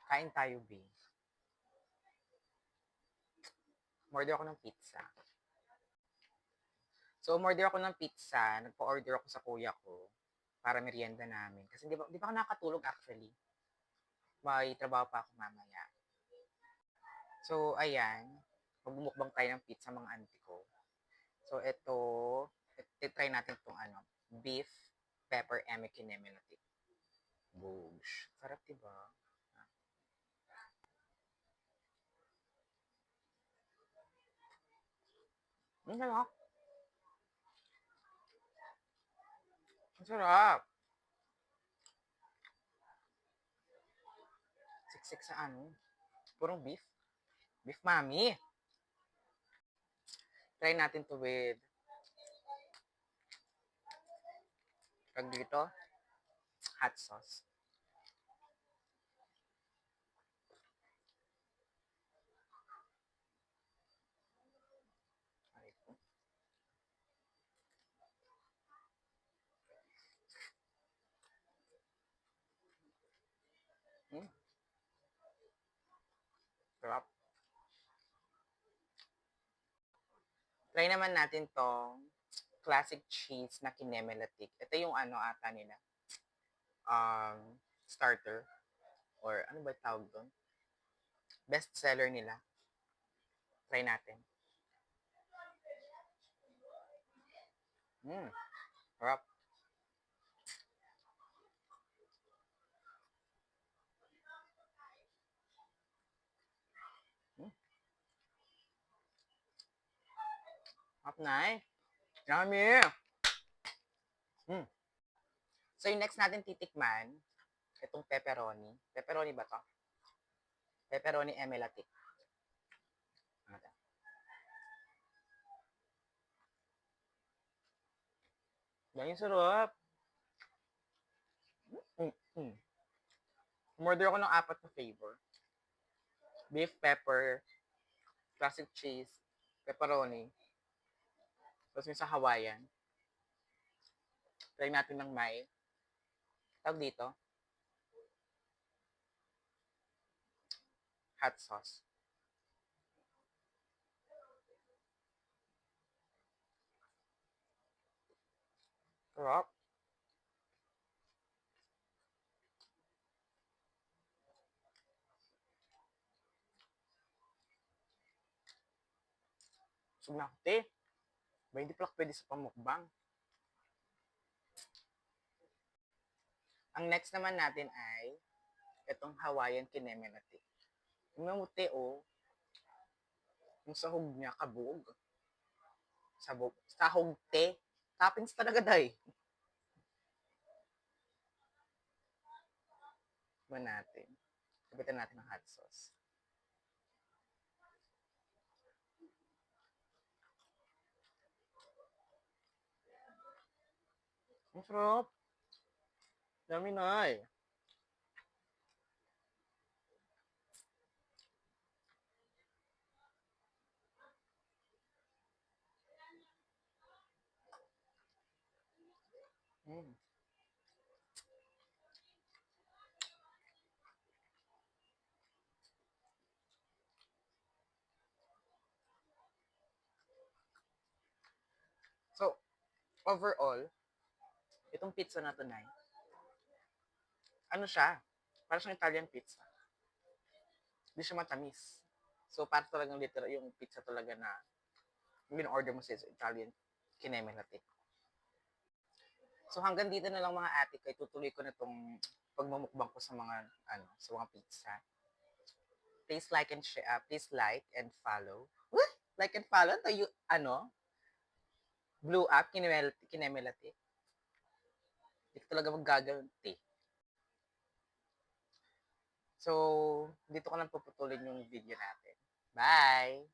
Kain tayo, B. Umorder ako ng pizza. So, umorder ako ng pizza. Nagpa-order ako sa kuya ko para merienda namin. Kasi di ba ako nakatulog actually? May trabaho pa ako mamaya. So, ayan. Magbumukbang tayo ng pizza mga auntie ko. So, try natin itong beef pepper eme kinemelati. Boosh. Sarap, diba? Ang sarap. Ang sarap. Siksik sa purong beef. Beef mami. Try natin to with dito, hot sauce. Hmm, sarap. Try naman natin tong classic cheese na kinemelatik. Ito yung ata nila. Starter. Or ano ba tawag doon? Best seller nila. Try natin. Sarap. Sarap na eh. Yummy! So, yung next natin titikman, itong pepperoni. Pepperoni ba to? Pepperoni emelatik. Yan yung sarap. Umorder ako ng 4 na flavor. Beef, pepper, classic cheese, pepperoni. Tapos yung sa Hawaiian. Try natin ng may. Tawag dito. Hot sauce. Sarap. Sumakti. Ba, hindi pala pwede sa pamukbang. Ang next naman natin ay itong Hawaiian kinemelati. Yung mamuti yung sahog niya, kabog. Sahog te. Toppings talaga dahi. Ba natin. Sabitan natin ng hot sauce. Ang sarap. Dami na eh. So, overall, itong pizza na to na siya? Para siyang Italian pizza. Hindi siya matamis. So, para talagang literal yung pizza talaga na yung order mo sa Italian kinemelati. So, hanggang dito na lang mga ate ko. Itutuloy ko na itong pagmamukbang ko sa mga pizza. Please like and share. Please like and follow. What? Like and follow? To you, Blue up, kinemelati. Hindi ko talaga magaganti. So, dito ko lang puputulin yung video natin. Bye!